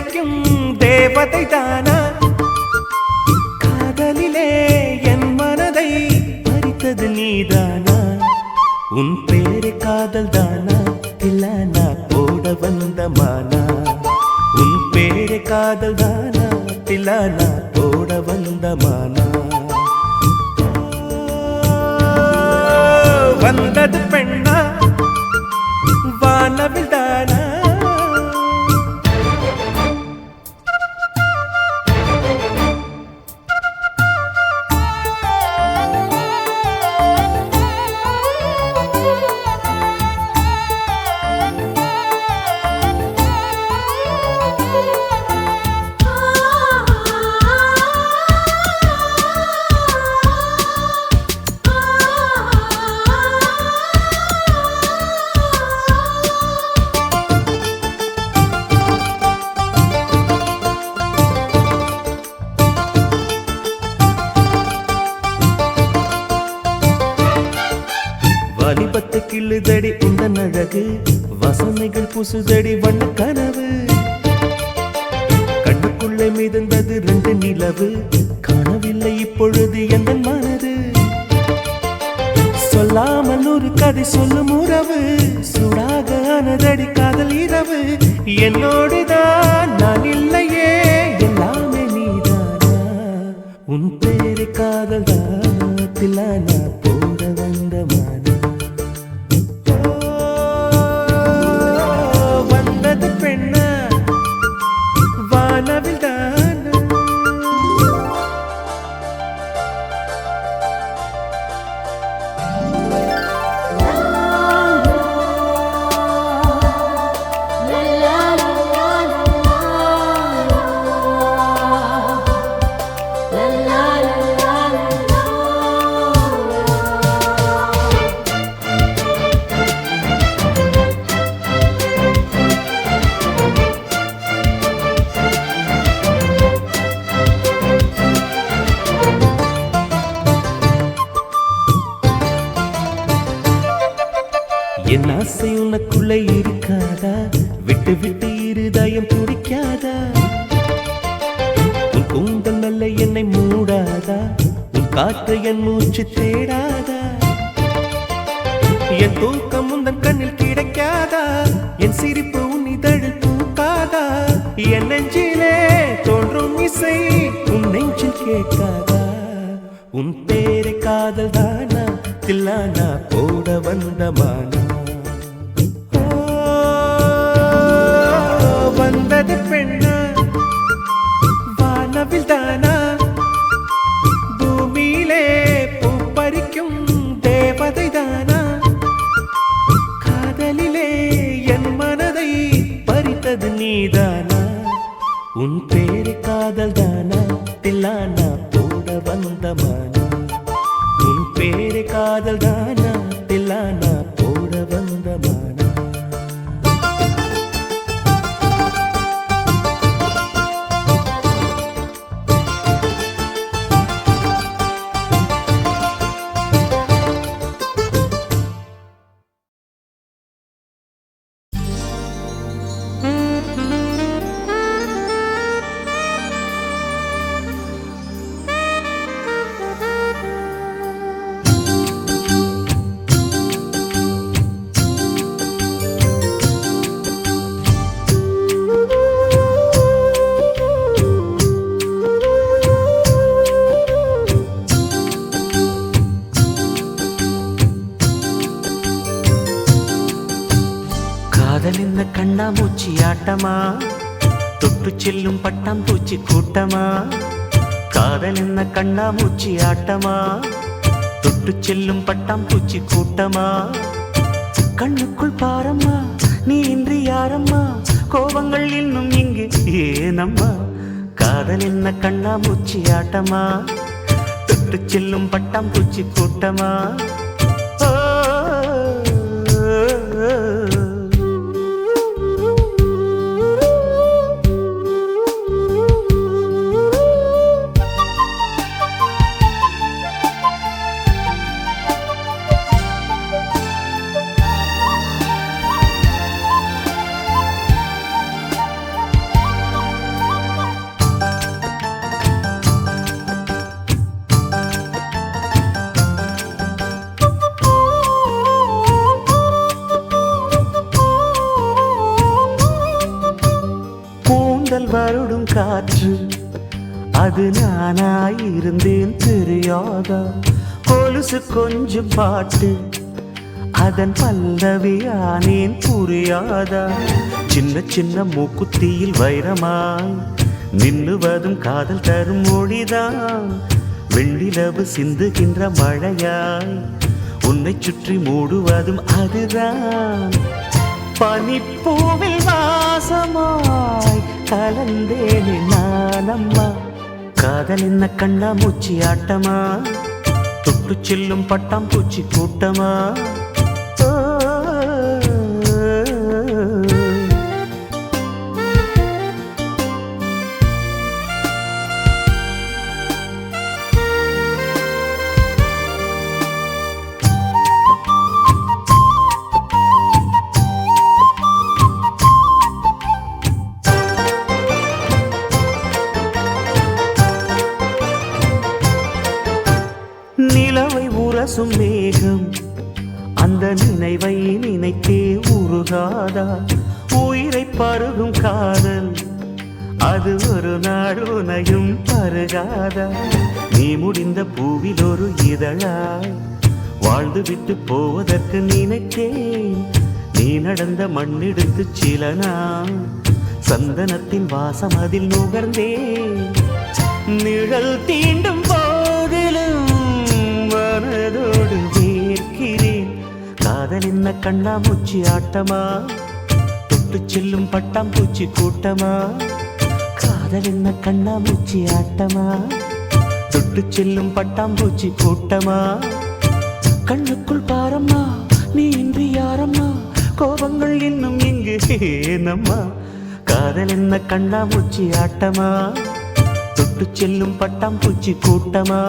பறிக்கும் தேவதை தானா காதலிலே என் மனதை பறித்தது நீதானா உன் பேரு காதல் தானா தில்லானா போட வந்த மானா உன் பேரு காதல் தானா தில்லானா போட வந்த மானா வந்தது பெண்ணா வானவில் தானா வாலிபத்து கிள்ளுதடி இந்த அழகு வசனைகள் புசுதடி வண்ண கனவு கண்ணுக்குள்ளே மிதந்தது 2 நிலவு காணவில்லை இப்பொழுது எந்த மனது சொல்லாமல் ஒரு கதை சொல்லும் உறவு சூடாக ஆனதடி காதல் இரவு என்னோடுதான் நான் இல்லையே எல்லாமே நீதானா உன் பேரு காதல் தானா தில்லானா போட வந்த மானா பெண்ணா வானவில் தானா என் ஆசை உனக்குள்ளே இருக்காதா விட்டு விட்டு இருதயம் துடிக்காதா உன் கூந்தல் நல்ல என்னை மூடாதா உன் காற்று என் மூச்சு தேடாதா என் தூக்கம் உந்தன் கண்ணில் கிடைக்காதா என் சிரிப்பு உன் இதழில் பூக்காதா என் நெஞ்சிலே தோன்றும் இசை உன் நெஞ்சில் கேட்காதா உன் பேரை காதல் தானா தில்லானா போட வந்த மானா வந்தது பெண்ணா வானவில் தானா பூமியிலே பூ பறிக்கும் தேவதை தானா காதலிலே என் மனதை பறித்தது நீதானா உன் பேரு காதல் தானா தில்லானா போட வந்த மானா உன் பேரு காதல் தானா தில்லானா போட வந்த மானா காதலிந்த கண்ணாமூச்சி ஆட்டமா தொட்டு செல்லும் பட்டாம்பூச்சி கூட்டமா காதலிந்த கண்ணாமூச்சி ஆட்டமா தொட்டு செல்லும் பட்டாம்பூச்சி கூட்டமா கண்ணுக்குள் பாரம்மா நீ இன்றி யாரம்மா கோபங்கள் இன்னும் இங்கு ஏனம்மா காதலிந்த கண்ணாமூச்சி ஆட்டமா தொட்டு செல்லும் பட்டாம்பூச்சி கூட்டமா வருடும் காற்று அது நானாயிருந்தேன் தெரியாதா கொலுசு கொஞ்சம் பாட்டு அதன் பல்லவியானேன் புரியாதா சின்ன சின்ன மூக்குத்தியில் வைரமாய் நின்னுவதும் காதல் தரும் மொழிதான் வெள்ளிலவு சிந்துகின்ற மழையாய் உன்னை சுற்றி மூடுவதும் அதுதான் பனிப்பூவில் வாசமாய் கலந்தேனே நானம்மா காதல் என்ன கண்ணா மூச்சி ஆட்டமா தொட்டு செல்லும் பட்டாம் பூச்சி கூட்டமா நிலவை உரசும் மேகம் அந்த நினைவை நினைத்தே உருகாதா உயிரை பருகும் காதல் அது ஒரு நாள் உனையும் பருகாதா நீ முடிந்த பூவில் ஒரு இதழாய் வாழ்ந்து விட்டு போவதற்கு நினைத்தேன் நீ நடந்த மண்ணெடுத்து சில நாள் சந்தனத்தின் வாசம் அதில் நுகர்ந்தேன் நிழல் தீண்டும் போதிலும் மனதோடு வேர்க்கிறேன் காதல் என்ன கண்ணா மூச்சி ஆட்டமா தொட்டு செல்லும் பட்டாம் பூச்சி கூட்டமா காதல் என்ன கண்ணா மூச்சி ஆட்டமா தொட்டு செல்லும் பட்டாம் பூச்சி கூட்டமா கண்ணுக்குள் பாரம்மா நீ இன்றி யாரம்மா கோபங்கள் இன்னும் இங்கு ஏனம்மா காதல் என்ன கண்ணா மூச்சி ஆட்டமா தொட்டு செல்லும் பட்டாம் பூச்சி கூட்டமா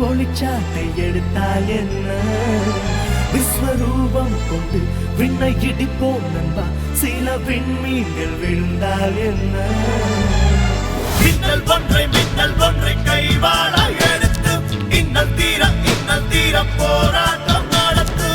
ஒளிச்சாட்டை எடுத்தால் என்ன விஸ்வரூபம் கொண்டு விண்ணை இடிப்போம் நண்பா சில விண்மீன்கள் விழுந்தால் என்ன மின்னல் ஒன்றை கைவாள எடுத்து இன்னல் தீர போராட்டம் நடத்து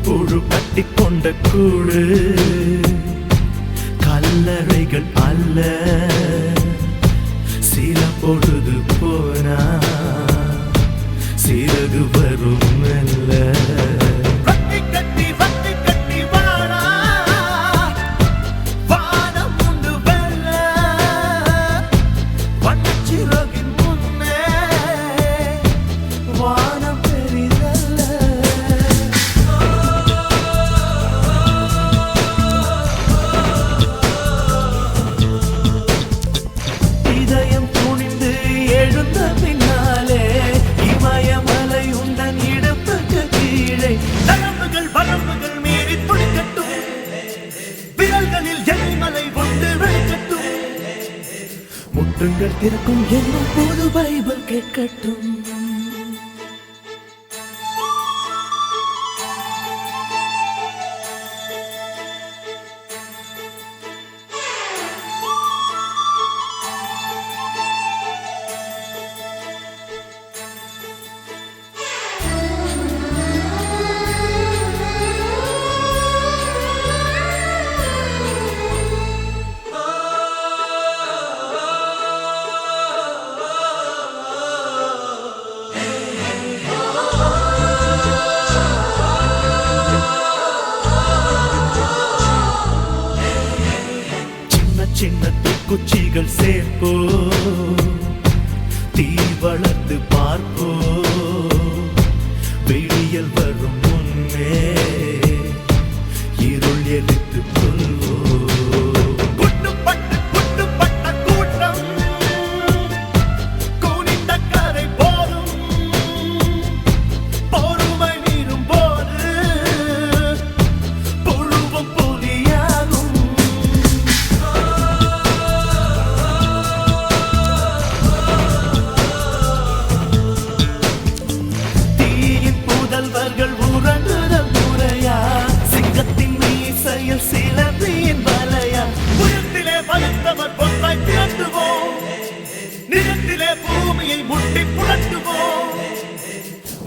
புழு கட்டிக்கொண்ட கூடு கல்லறைகள் அல்ல சில பொழுது போனா சிறகு வரும் மெல்ல முற்றுங்கள் திறக்கும் என்னும் போது பைபிள் கேட்கட்டும். சின்ன குச்சிகள் சேர்ப்போ தீ வளர்த்து பார்ப்போ வெளியில் வரும் முன்னே இருள் எரித்து கொள்வோ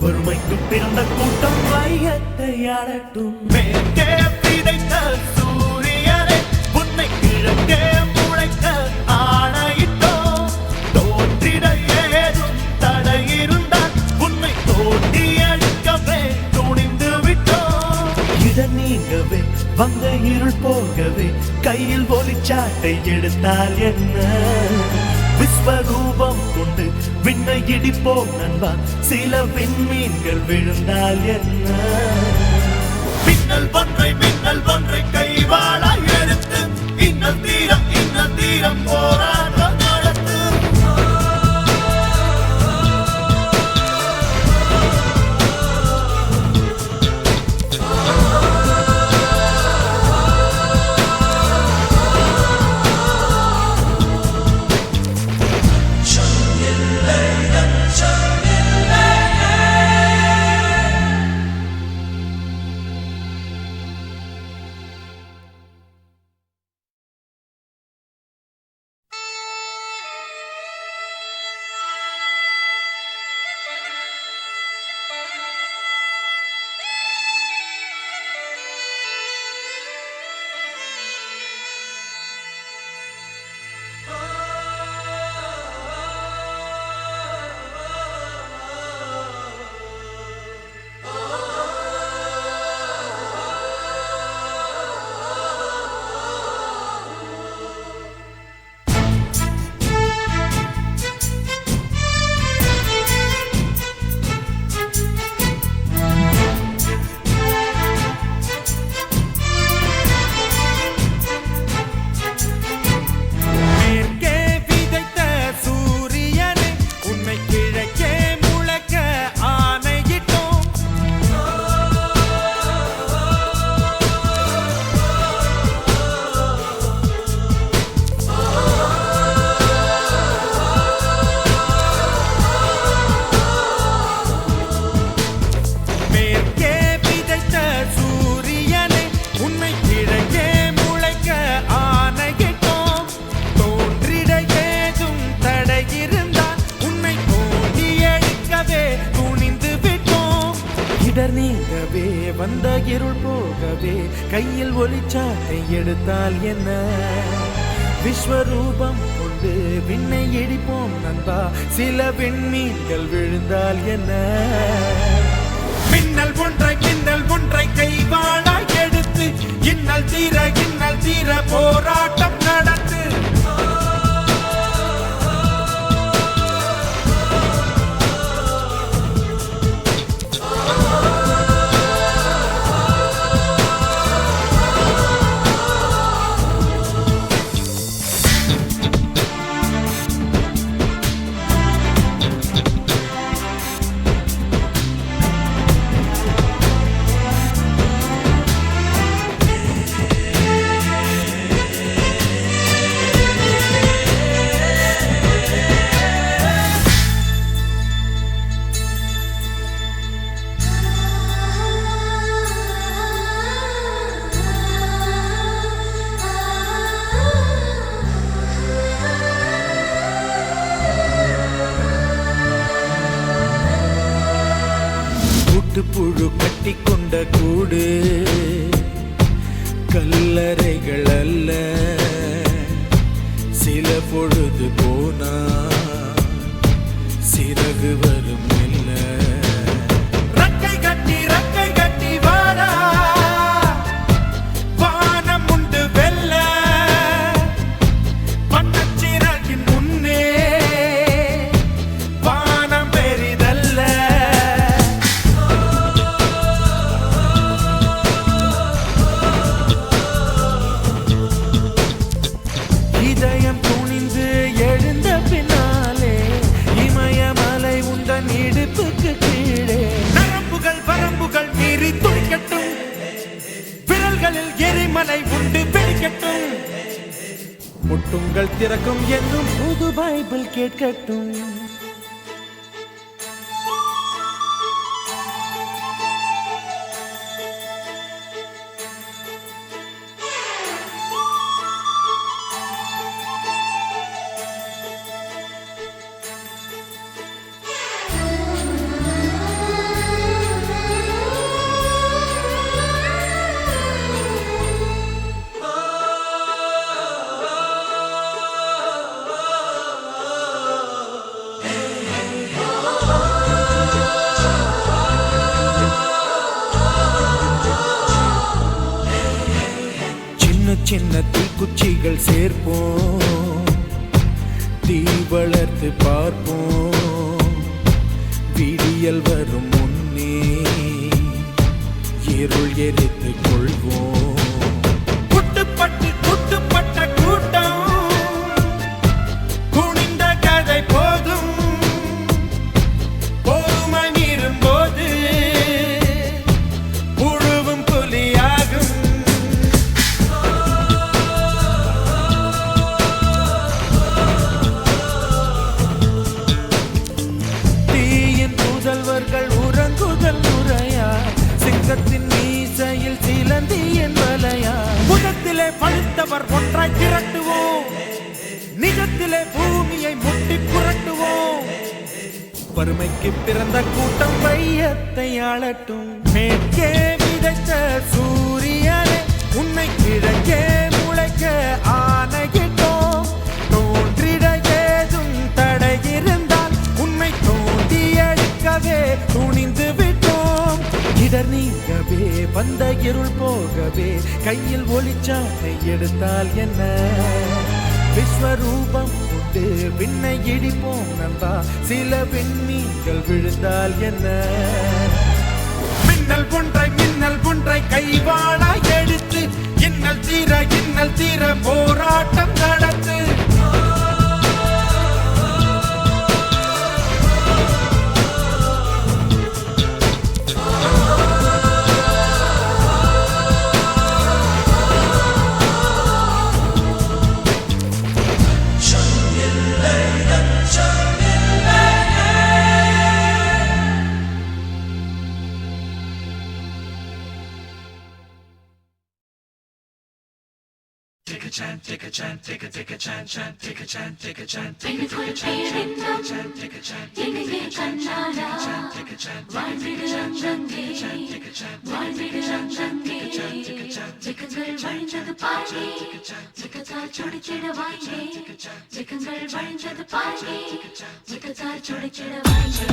வறுமைக்கு பிறந்த கூட்டம் வையத்தை ஆளட்டும். மேற்கே பிதைத்த சூரியனே உன்னை கிழக்கே முளைக்க ஆணையிட்டோம். தோன்றிட ஏதும் தடை இருந்தால் உன்னை தோண்டி அடிக்கவே துணிந்து விட்டோம். இட நீங்கவே வந்த இருள் போகவே கையில் ஒளிச்சாட்டை எடுத்தால் என்ன? விஸ்வரூபம் கொண்டு விண்ணை இடிப்போம் நண்பா, சில விண்மீன்கள் விழுந்தால் என்ன? மின்னல் ஒன்றை கைவாளாய் எடுத்து இன்னல் தீரம் போராட்டம் நடத்து. வந்த இருள் போகவே கையில் ஒளிச்சாட்டை எடுத்தால் என்ன விஸ்வரூபம் கொண்டு விண்ணை இடிப்போம் நண்பா சில விண்மீன்கள் விழுந்தால் என்ன மின்னல் ஒன்றை கைவாளா எடுத்து இன்னல் தீர போராட்டம் நடத்து புழு கட்டி கொண்ட கூடு கல்லறைகள் அல்ல சில பொழுது போனா சிறகு வரும் இல்ல ரக்கை கட்டி வாரா வானம் உண்டு வெல்ல பட்டச்சிறகின் முன்னே வானம் பெரிதல்ல இதயம் துணிந்து எழுந்த பின்னாலே இமயமலை உந்தன் இடுப்புக்கு கீழே நரம்புகள் வரம்புகள் மீறி துடிக்கட்டும் விரல்களில் எரிமலை உண்டு வெடிக்கட்டும் முட்டுங்கள் திறக்கும் என்னும் புது பைபிள் கேட்கட்டும் சின்ன தீக்குச்சிகள் சேர்ப்போம் தீ வளர்த்து பார்ப்போம் விடியல் வரும் முன்னே இருள் எரித்து கொள்வோம் குட்டுப்பட்ட கூட்டம் குனிந்த கதை போதும் பொறுமை மீறும் போது புழுவும் புலியாகும் உறங்குதல் முறையா சிங்கத்தின் மீசையில் சிலந்தியின் வலையா புதத்திலே பழுத்தவர் ஒன்றாய் திரட்டுவோம் நிஜத்திலே பூமியை முட்டி புரட்டுவோம் வறுமைக்கு பிறந்த கூட்டம் வையத்தை ஆளட்டும் மேற்கே விதைத்த சூரியனே உன்னை கிழக்கே முளைக்க ஆணையிட்டோம் தோன்றிட ஏதும் தடை இருந்தால் உன்னை தோண்டி அழிக்கவே துணிந்து விட்டோம் இடர் நீங்கவே வந்த இருள் போகவே கையில் ஒளிச்சாட்டை எடுத்தால் என்ன விஸ்வரூபம் உண்டு விண்ணை இடிப்போம் நண்பா சில விண்மீன்கள் விழுந்தால் என்ன மின்னல் ஒன்றை கைவாளா எடுத்து இன்னல் தீர போராட்டம் நடத்து பெண்ணுக்குள் பேரின்பம் எங்கே கண்ணாடா வாழ்ந்திடு அங்கங்கே வாழ்ந்திடு அங்கங்கே ஜிக்கங்கள் வழிந்தது பாருங்கே ஜிக்கத்தால் சுடிச்சிட வாங்கே ஜிக்கங்கள் வழிந்தது பாருங்கே ஜிக்கத்தால் சுடிச்சிட வாங்கே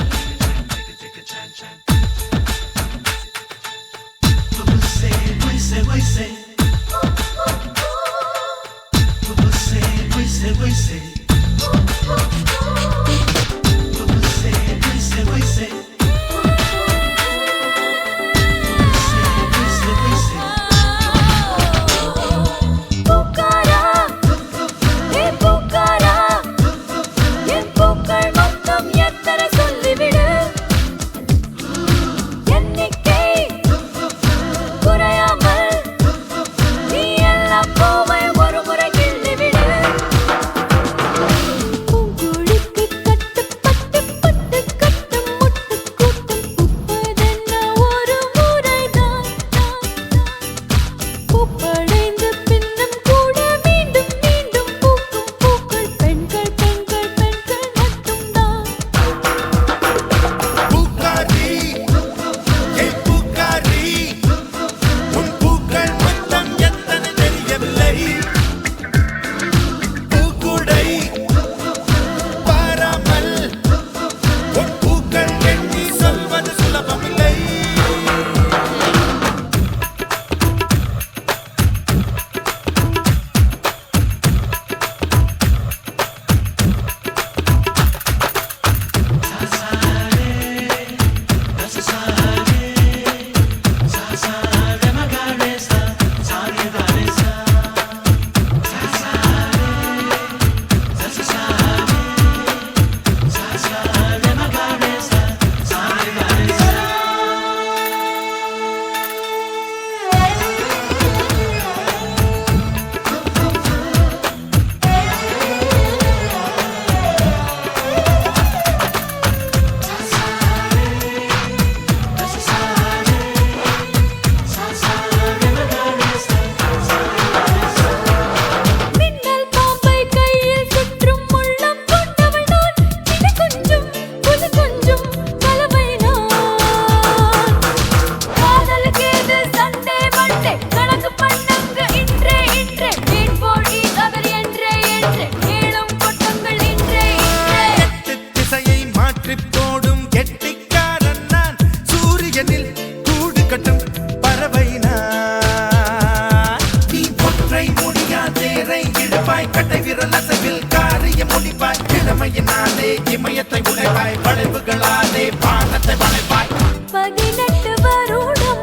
கட்டை விரல் அசைவில் காரியம் முடிப்பாய் இளமையினாலே இமயத்தை உடைப்பாய் வளைவுகளாலே வானத்தை வளைப்பாய் 18 வருடம்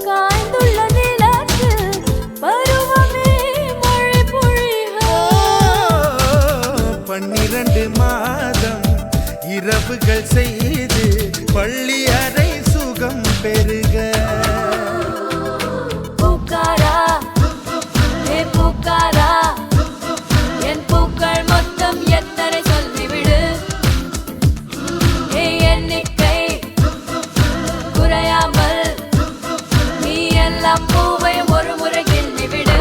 காய்ந்துள்ள நிலத்து பருவமே மழை பொழிக 12 மாதம் இரவுகள் செய்து பள்ளி அறை சுகம் பெருக பூக்காரா ஏ பூக்காரா என் பூக்கள் மொத்தம் எத்தனை சொல்லிவிடு ஏ எண்ணிக்கை குறையாமல் நீ எல்லாம் பூவை ஒரு முறை கிள்ளிவிடு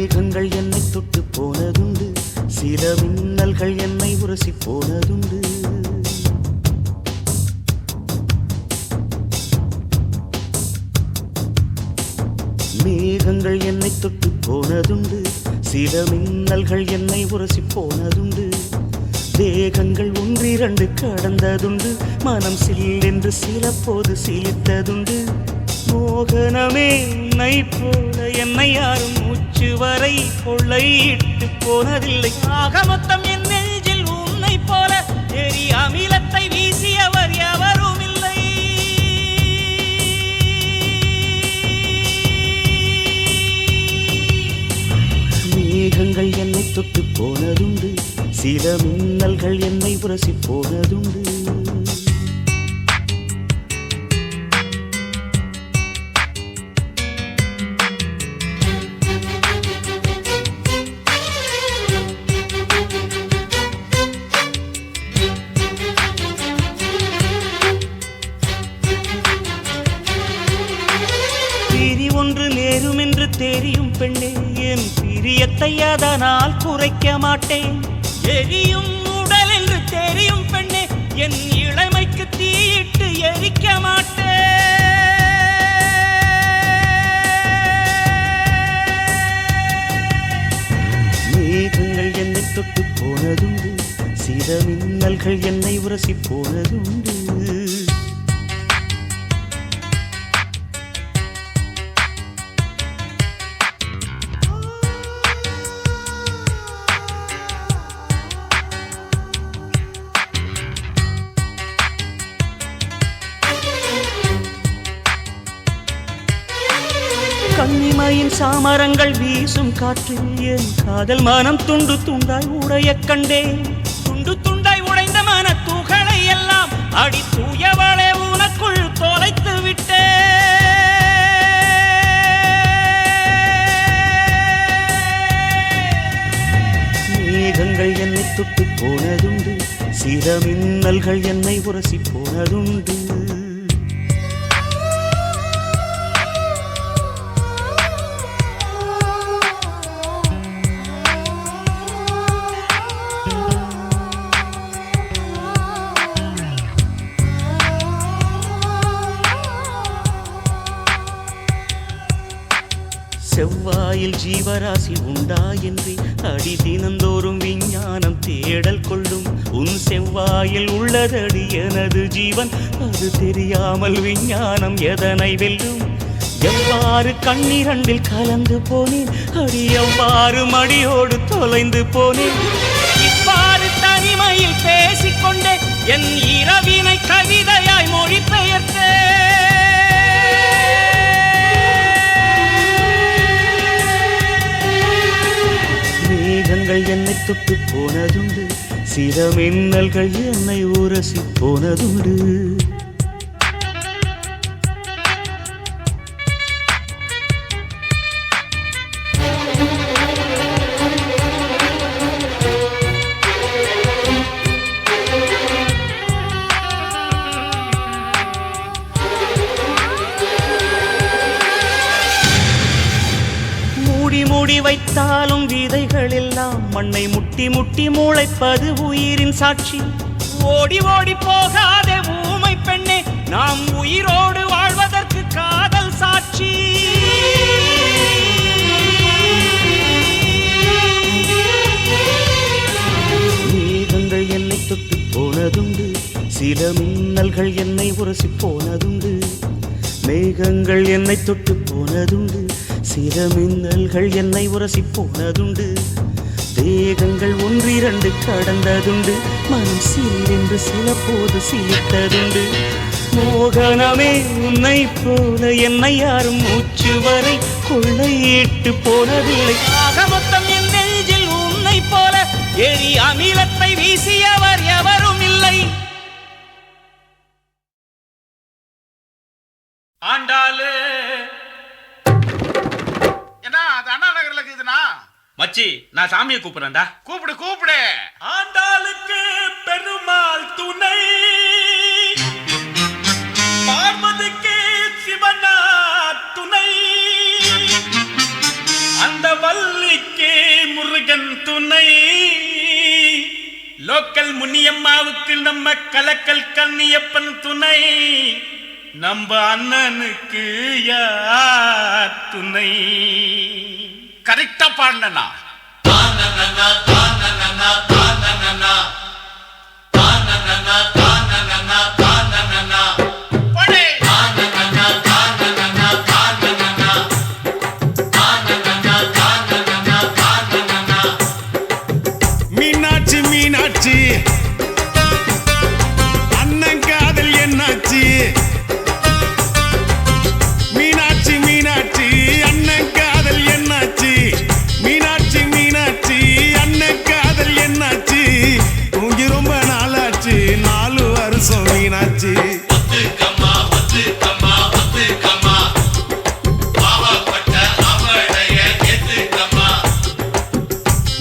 மேகங்கள் என்னை தொட்டு போனதுண்டு, சில மின்னல்கள் என்னை உரசி போனதுண்டு. மேகங்கள் என்னை தொட்டு போனதுண்டு, சில மின்னல்கள் என்னை உரசி போனதுண்டு. தேகங்கள் ஒன்றிரண்டு கடந்ததுண்டு, மனம் சில்லென்று சில போது சிலித்ததுண்டு. மோகனமே உன்னை போல என்னை யாரும் மூச்சு வரை கொள்ளையிட்டு போனதில்லை. ஆக மொத்தம் என் நெஞ்சில் உன்னை போல எரி அமிலத்தை வீசியவர் எவரும் இல்லை. மேகங்கள் என்னை தொட்டு போனதுண்டு, சில மின்னல்கள் என்னை உரசி போனதுண்டு. பிரி ஒன்று நேரும் என்று தெரியும் பெண்ணே, என் பிரியத்தை அதனால் குறைக்க மாட்டேன். எரியும் உடல் என்று தெரியும் பெண்ணே, என் இளமைக்கு தீயிட்டு எரிக்க மாட்டேன். மேகங்கள் என்னை தொட்டு போனதுண்டு, சில மின்னல்கள் என்னை உரசி போனதுண்டு. கன்னிமையின் சாமரங்கள் வீசும் காற்றில் என் காதல் மனம் துண்டு துண்டாய் உடைய கண்டேன். துண்டு துண்டாய் உடைந்த மன துகளை எல்லாம் அடி தூயவளே உனக்குள் தொலைத்து விட்டேன். மேகங்கள் என்னை தொட்டு போனதுண்டு, சில மின்னல்கள் என்னை உரசி போனதுண்டு. செவ்வாயில் ஜீவராசி உண்டா என்று அடி தினந்தோறும் விஞ்ஞானம் தேடல் கொள்ளும். உன் செவ்வாயில் உள்ளதடி எனது ஜீவன், அது தெரியாமல் விஞ்ஞானம் எதனை வெல்லும். எவ்வாறு கண்ணிரண்டில் கலந்து போனேன் அடி, எவ்வாறு மடியோடு தொலைந்து போனேன். இவ்வாறு தனிமையில் பேசிக்கொண்டே என் இரவினை கவிதையாய் மொழிபெயர்த்தேன். மேகங்கள் என்னை தொட்டு போனதுண்டு, சில மின்னல்கள் என்னை உரசி போனதுண்டு. மூடி வைத்தாலும் விதைகள் எல்லாம் மண்ணை முட்டி முட்டி முளைப்பது உயிரின் சாட்சி. ஓடி ஓடி போகாதே ஊமை பெண்ணே, நாம் உயிரோடு வாழ்வதற்கு காதல் சாட்சி. மேகங்கள் என்னை தொட்டு போனதுண்டு, சில மின்னல்கள் என்னை உரசி போனதுண்டு. மேகங்கள் என்னை தொட்டு போனதுண்டு, சில மின்னல்கள் என்னை உரசி போனதுண்டு. தேகங்கள் ஒன்றிரண்டு கடந்ததுண்டு, மனம் சில்லென்று சில போது சிலித்ததுண்டு. மோகனமே உன்னை போல என்னை யாரும் மூச்சு வரை கொள்ளையிட்டு போனதில்லை. ஆக மொத்தம் என் நெஞ்சில் உன்னை போல எரி அமிலத்தை வீசியவர் எவரும் இல்லை. ஆண்டாளு என்ன அது அண்ணா நகர்ல இருக்குதுண்ணா. மச்சி, நான் சாமியை கூப்பிடுறேன்டா. கூப்பிடு கூப்பிடு. ஆண்டாளுக்கு பெருமாள் துணை, பார்வதிக்கு சிவனா துணை, அந்த வள்ளி மணிக்கு முருகன் துணை, லோக்கல் முனியம்மாவுக்கு நம்ம கலக்கல் கன்னியப்பன் துணை, நம்ம அண்ணனுக்கு யார் துணை? கரெக்டா பாடினா மீனாட்சி மீனாட்சி அண்ணன் காதல் என்னாச்சு? மீனாட்சி மீனாட்சி அண்ணன் காதல் என்னாச்சு? மீனாட்சி மீனாட்சி அண்ணன் காதல் என்னாச்சு? தூங்கி ரொம்ப நாளாச்சு, 4 வருஷம் மீனாட்சி.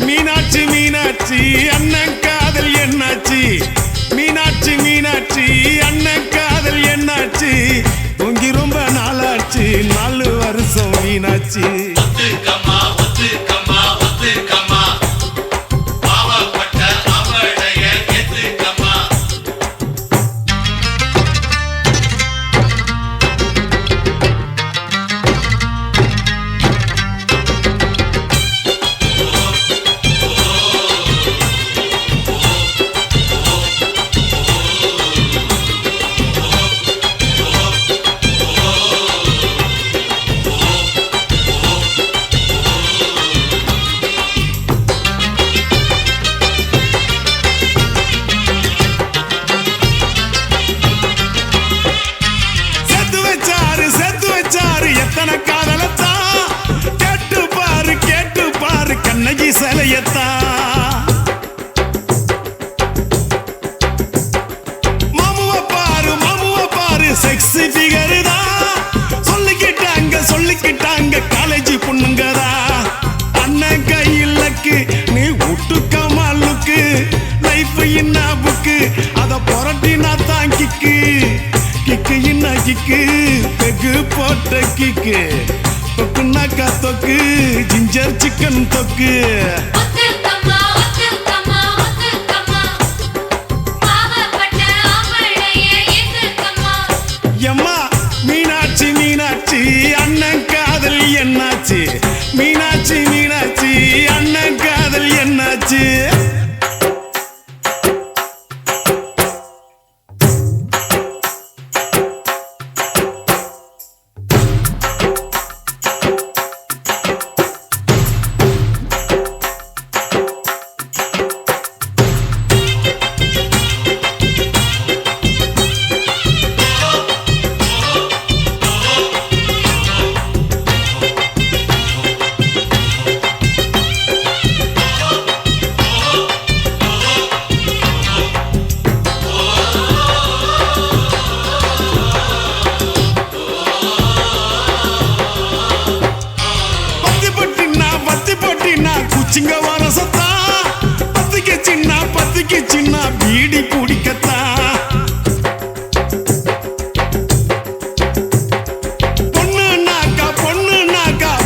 மீனாட்சி மீனாட்சி அண்ணன் காதல் என்னாச்சு? மீனாட்சி மீனாட்சி அண்ணன் காதல் என்னாச்சு? தூங்கி ரொம்ப நாளாச்சு, 4 வருஷம் மீனாட்சி. சேர்த்து வச்சாரு எத்தனை காதலத்தான், கேட்டு பாரு கண்ணகி சிலையத்தான். மாமுவ பாரு செக்ஸி ஃபிகர் தான், சொல்லிக்கிட்டாங்க காலேஜ் பொண்ணுங்கதா. அண்ணன் கையிலக்கு நீ விட்டுக்கமா லுக்கு, லைஃப் என்ன புக்கு, அத புரட்டினா தான் கிக்கு என்ன கிக்கு, பெகு போட்ட கிக்கு, தொக்குனாக்கா தொக்கு, ஜிஞ்சர் சிக்கன் தொக்கு. எம்மா மீனாட்சி மீனாட்சி அண்ணன் காதல் என்னாச்சு? மீனாட்சி மீனாட்சி அண்ணன் காதல் என்னாச்சு? குச்சிங்க வரசத்தா, பத்திக்கு சின்ன பீடி குடிக்கத்தா. பொண்ணுனாக்கா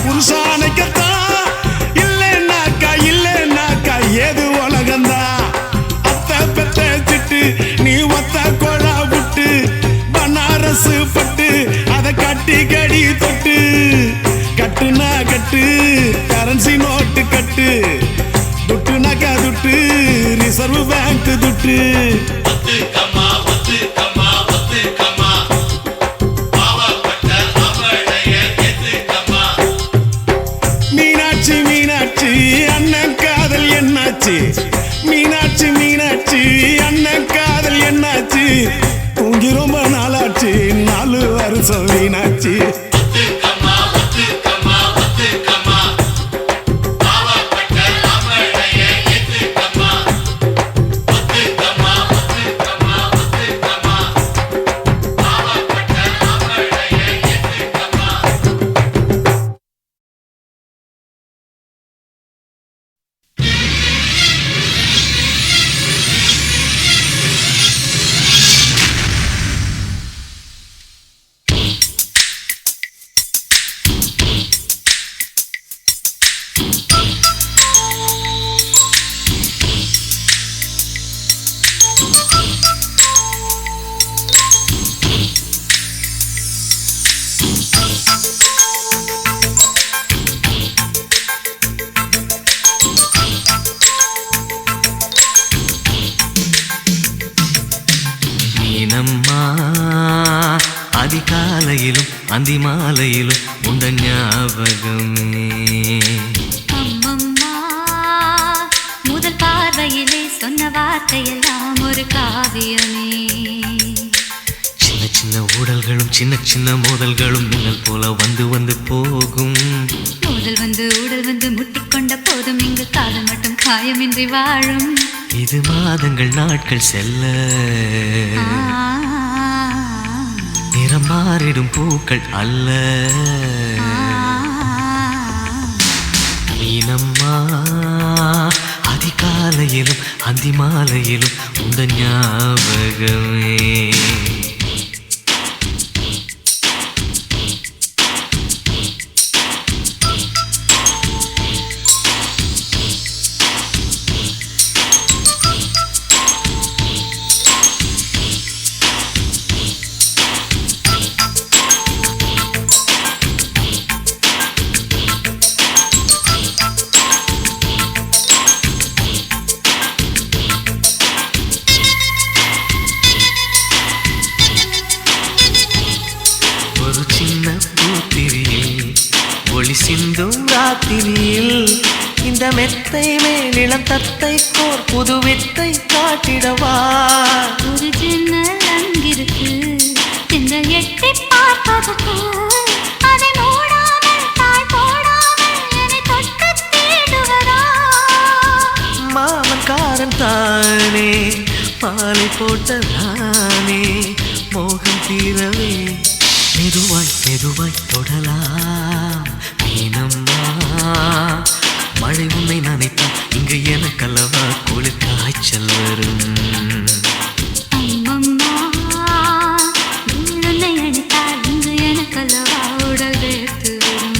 புருஷானைக்கத்தா, இல்லைனாக்கா ஏது உலகந்தா. அத்தை பெத்த திட்டு நீ ஒத்த கொழா விட்டு, பனாரசு பட்டு அதை கட்டி கடி தொட்டு, கட்டுனா கட்டு கரன்சி நோட்டு கட்டு, துட்டுனாக்கா துட்டு ரிசர்வ் பேங்க் துட்டு. மீனாட்சி மீனாட்சி அண்ணன் காதல் என்னாச்சு? மீனாட்சி மீனாட்சி அண்ணன் காதல் என்னாச்சு? தூங்கி ரொம்ப நாளாச்சு, 4 வருஷம் மீனாட்சி. அந்தி மாலையிலும் உண்ட ஞாபகமே. அம்மம்மா முதல் பார்வையிலே சொன்ன வார்த்தையெல்லாம் ஒரு காவியமே. சின்ன சின்ன ஊடல்களும் சின்ன சின்ன மோதல்களும் மின்னல் போல வந்து வந்து போகும். முதல் வந்து உடல் வந்து முட்டிக்கொண்ட போதும் இங்கு காதல் மட்டும் காயமின்றி வாழும். இது மாதங்கள் நாட்கள் செல்ல நிறம் மாறிடும் பூக்கள் அல்ல. மீனம்மா அதிகாலையிலும் அந்தி மாலையிலும் உந்த ஞாபகமே. ஒரு சின்ன பூத்திரியில் ஒளி சிந்தும் ராத்திரியில் இந்த மெத்தை மேலிளம் தத்தை கோர் புது வித்தை காட்டிடவா. ஒரு ஜன்னல் அங்கிருக்கு இந்த எட்டி பார்ப்பதற்கு. அதை மூடாமல் தாழ் போடாமல் என்னை தொட்டு தேடுவதா. மாமன்காரன் தானே மாலை போட்டதானே மோகம் தீரவே மெதுவாய் மெதுவாய் தொடலாம். மீனம்மா மழை உன்னை நினைத்தான் இங்கு எனக்கல்லவா குளிர் காய்ச்சல் வரும். அம்மம்மா உன்னை அழைத்தால் இங்கு எனக்கல்லவா உடல் வேர்த்து வரும்.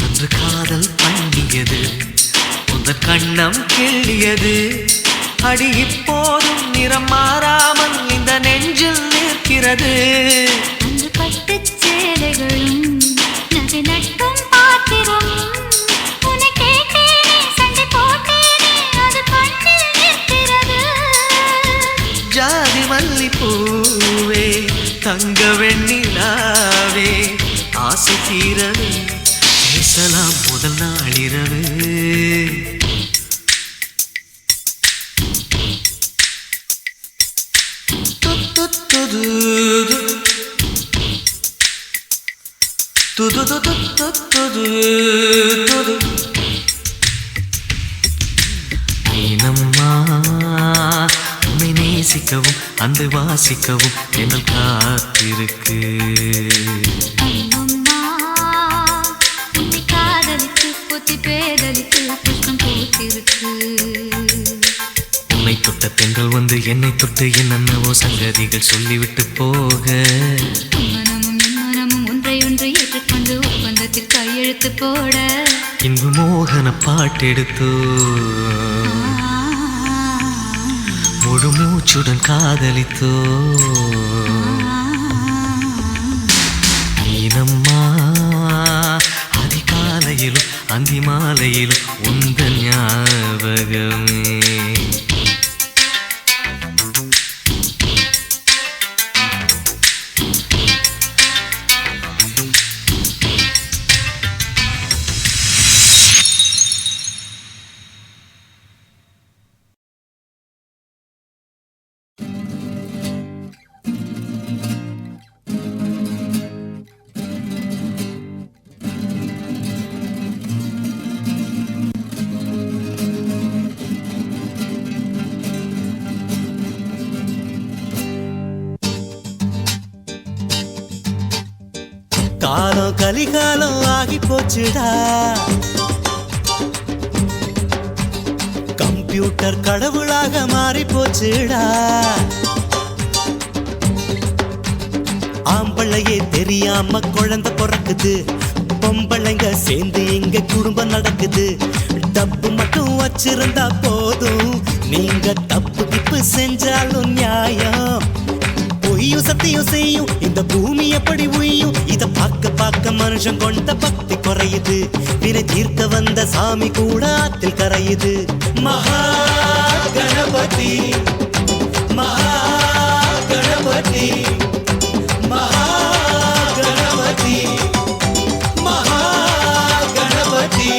அன்று காதல் பண்ணியது உந்தன் கண்ணம் கிள்ளியது. அடி இப்போதும் நிறம் மாறாமல் இந்த நெஞ்சில் நிற்கிறது. அன்று பட்டுச் சேலைகளும் நகை நட்டும் பாத்திரம். உன்னை கேட்டேனே சண்டை போட்டேனே அது கண்ணில் நிற்கிறது. ஜாதி மல்லி பூவே தங்க வெண்ணிலாவே ஆசை தீரவே பேசலாம் முதல் நாளிரவு. மீனம்மா உன்னை நேசிக்கவும் அந்த வாசிக்கவும் என்னல் காத்திருக்கு. அம்மம்மா உன்னை காதலித்து பொத்தி பேதலித்து புஷ்பம் பூத்திருக்கு. உன்னை தொட்ட பெண்கள் வந்து என்னை தொட்டு என்னென்னவோ சங்கதிகள் சொல்லிவிட்டு போக. மனமும் என் மனமும் ஒன்றை ஒன்று ஏற்றுக்கொண்டு ஒப்பந்தத்தில் கையெழுத்து போட. இன்பு மோகன பாட்டெடுத்தோ முழு மூச்சுடன் காதலித்தோ. மீனம்மா அதிகாலையிலும் அந்தி மாலையிலும் உந்தன் ஞாபகமே. காலம் கலிகாலம் ஆகி போச்சுடா கம்ப்யூட்டர் கடவுளாக மாறி போச்சுடா ஆம்பளையே தெரியாம குழந்தை பிறக்குது பொம்பளைங்க சேர்ந்து இங்க குடும்பம் நடக்குது டப்பு மட்டும் வச்சிருந்தா போதும் நீங்க தப்பு கிப்பு செஞ்சாலும் நியாயம் பொய்யும் சத்தியம் செய்யும் இந்த பூமி எப்படி உய்யும் இத பார்க்க பார்க்க மனுஷன் கொண்ட பக்தி குறையுது வினை தீர்க்க வந்த சாமி கூட ஆத்தில் கரையுது மகா கணபதி மகா கணபதி மகா கணபதி மகா கணபதி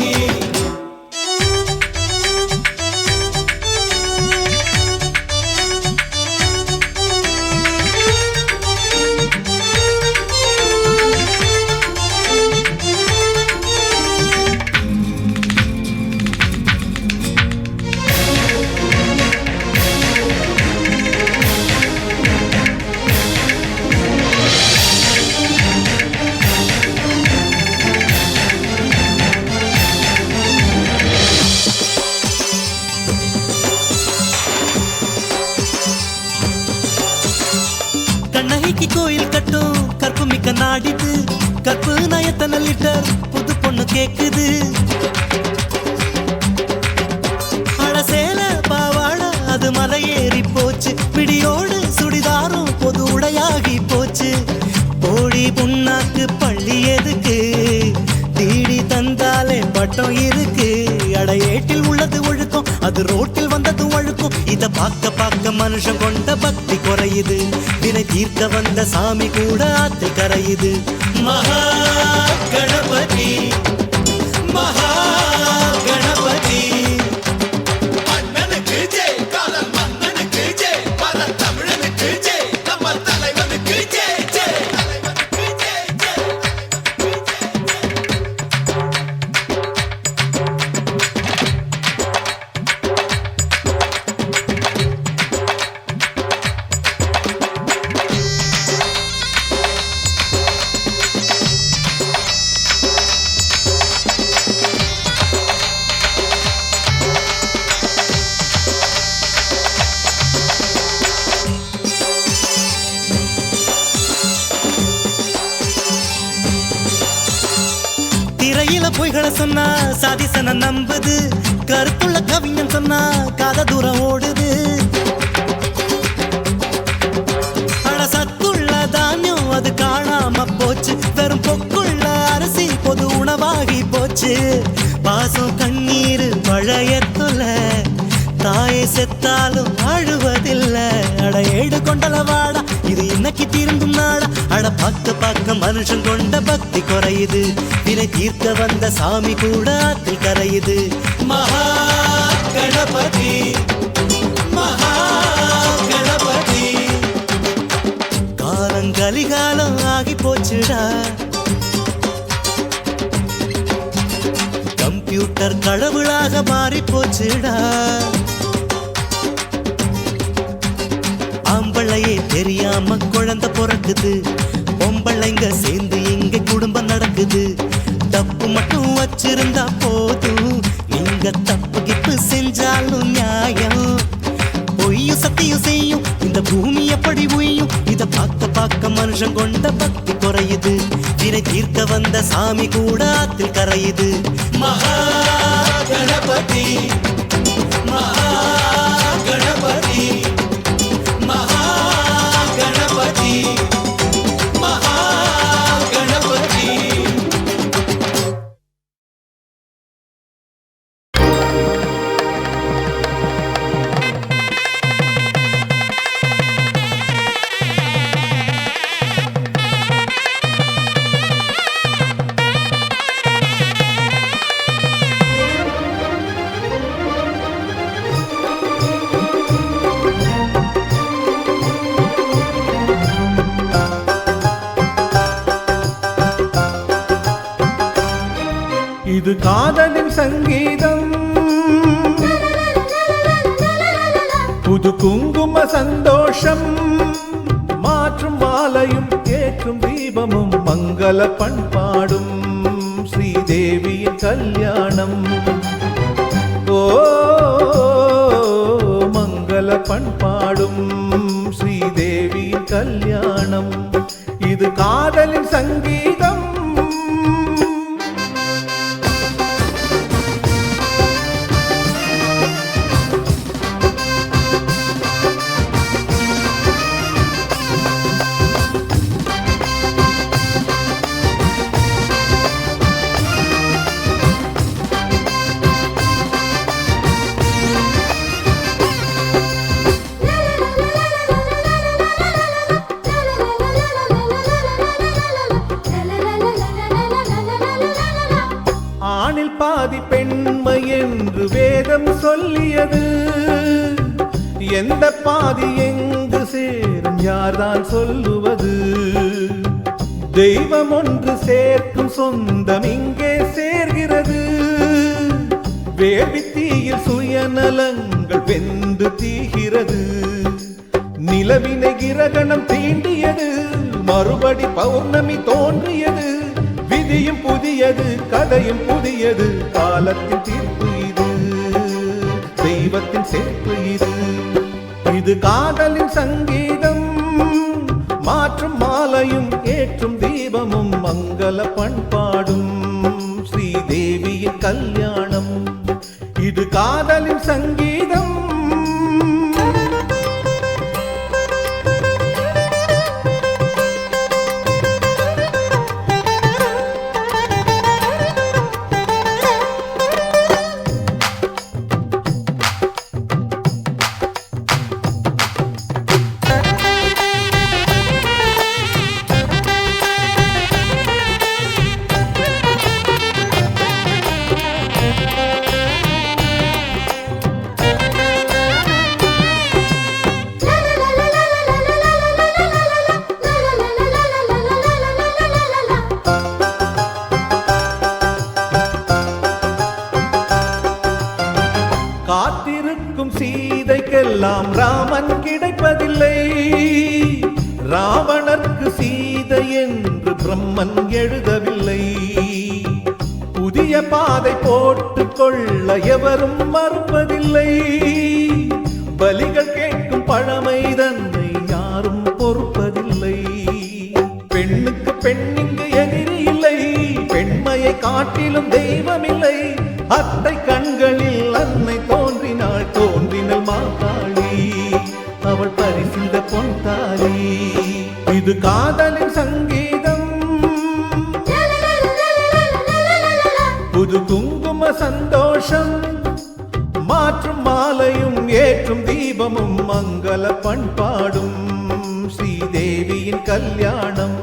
கண்ணகிக்கு கோயில் கட்டும் கற்பு மிக்க நாடிது கற்பு நயத்தன லிட்டர் புது பொண்ணு கேக்குது அழசேல பாவாட அது மலையேறி போச்சு பிடியோடு சுடிதாரும் பொது உடையாகி போச்சு போடி புண்ணாக்கு பள்ளி எதுக்கு தீடி தந்தாலே பட்டம் இருக்கு அடையேட்டில் உள்ளது ஒழுக்கம் அது ரோட்டில் வந்தது ஒழுக்கம் இத பார்க்க பார்க்க மனுஷன் கொண்ட பக்தி குறையுது வினை தீர்க்க வந்த சாமி கூட ஆத்தில் கரையுது மகா கணபதி மகா கணபதி அண்ணனுக்கு ஜெய் காலம் மன்னனுக்கு ஜெய் பல தமிழனுக்கு ஜெய் நம்ம தலைவனுக்கு ஜெய் ஜெய் தலைவனுக்கு ஜெய் ஜெய் திரையில பொய்களை சொன்னா சாதிசன நம்புது கருத்துள்ள கவிஞன் சொன்னா காத தூரம் ஓடுது அட சத்துள்ள தானியம் அது காணாம போச்சு வெறும் பொக்குள்ள அரிசி பொது உணவாகி போச்சு பாசம் கண்ணீர் பழையத்துல தாயை செத்தாலும் அழுவதில்லை அட ஏடு கொண்டல வாடா இது இன்னைக்கு தீர்ந்தும் நாடா அட பார்க்க பார்க்க மனுஷன் கொண்ட பக்தி குறையுது வினை தீர்க்க வந்த சாமி கூட ஆத்தில் கரையுது மகா கணபதி மகா கணபதி காலங்கலிகாலம் ஆகி போச்சுடா கம்ப்யூட்டர் கடவுளாக மாறி போச்சுடா ஆம்பளையே தெரியாம குழந்தை பிறக்குது பொம்பளைங்க சேர்ந்து இங்க குடும்பம் நடக்குது தப்பு மட்டும் வச்சிருந்தா போதும் நீங்க தப்பு கிப்பு செஞ்சாலும் நியாயம் பொய்யும் சத்தியம் செய்யும் இந்த பூமி எப்படி உய்யும் இத பார்க்க பார்க்க மனுஷன் கொண்ட பக்தி குறையுது வினை தீர்க்க வந்த சாமி கூட ஆத்தில் கரையுது மகா கணபதி மகா கணபதி மகா கணபதி மகா கணபதி இது காதலின் சங்கீதம் புது குங்கும சந்தோஷம் மாற்றும் மாலையும் கேட்க ஏற்றும் தீபமும் மங்கள பண்பாடும் ஸ்ரீதேவியின் கல்யாணம். ஓ மங்கள பண்பாடும் ஸ்ரீதேவியின் கல்யாணம். இது காதலின் சங்கீதம். ஆணில் பாதி பெண்மை என்று வேதம் சொல்லியது. எந்த பாதி எங்கு சேரும் யார்தான் சொல்லுவது? தெய்வம் ஒன்று சேர்க்கும் சொந்தம் இங்கே சேர்கிறது. வேள்வித்தீயில் சுயநலங்கள் வெந்து தீகிறது. நிலவினை கிரகணம் தீண்டியது, மறுபடி பௌர்ணமி தோன்றியது. விதியும் புதியது, கதையும் புதியது. காலத்தின் தீர்ப்பு இது, தெய்வத்தின் சேர்ப்பு இது. இது காதலின் சங்கீதம். மாற்றும் மாலையும் ஏற்றும் தீபமும் மங்கள பண்பாடும் ஸ்ரீதேவியின் கல்யாணம். இது காதலின் சங்கீதம். காத்திருக்கும் சீதைக்கெல்லாம் ராமன் கிடைப்பதில்லை. ராவணர்க்கு சீதை என்று பிரம்மன் எழுதவில்லை. புதிய பாதை போட்டுக் கொள்ள எவரும் மறுப்பதில்லை. பலிகள் கேட்கும் பழமை தன்னை யாரும் பொறுப்பதில்லை. பெண்ணுக்கு பெண்ணிங்கு எதிரி இல்லை. பெண்மையை காட்டிலும் தெய்வமில்லை. அத்தை கண்களில் அன்னை தோன்றினாள். தோன்றினள் மாகாளி, அவள் பரிசிந்த பொன்தாலி. இது காதலின் சங்கீதம். புது குங்கும சந்தோஷம். மாற்றும் மாலையும் ஏற்றும் தீபமும் மங்கள பண்பாடும் ஸ்ரீதேவியின் கல்யாணம்.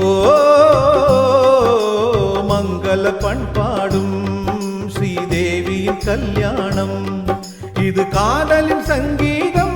ஓ மங்கள பண்பாடும் ஸ்ரீதேவியின் கல்யாணம். இது காதலின் சங்கீதம்.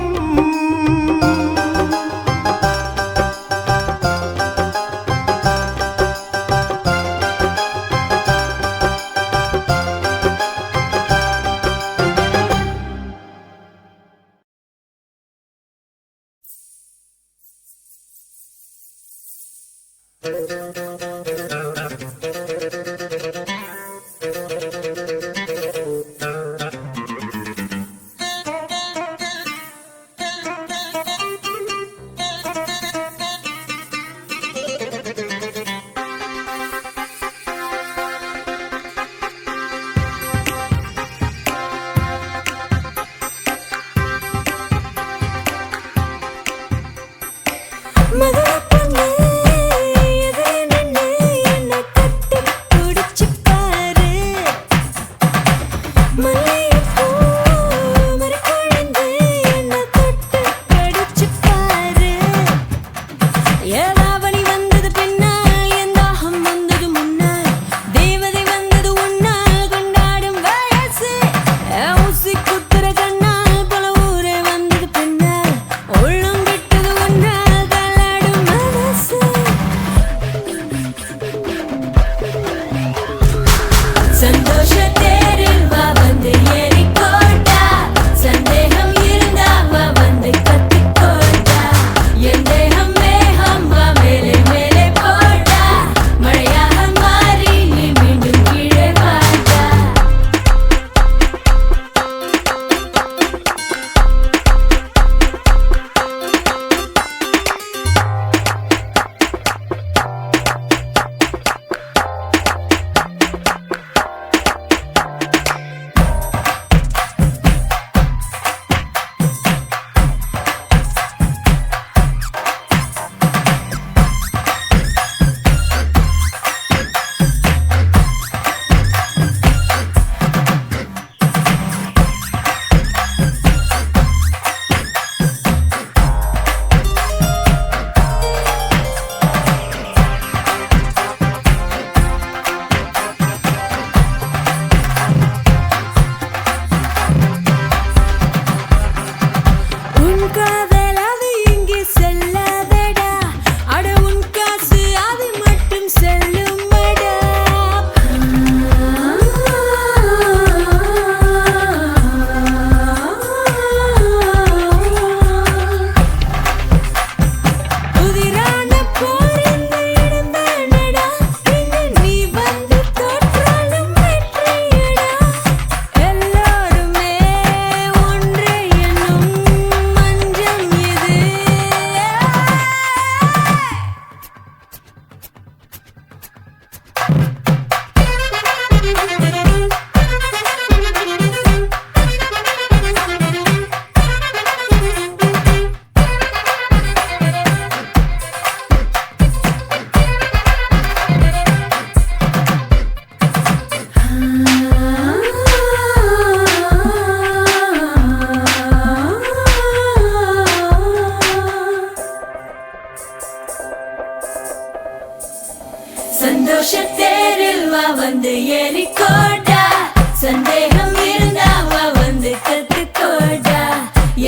போடா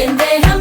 என் தேகம்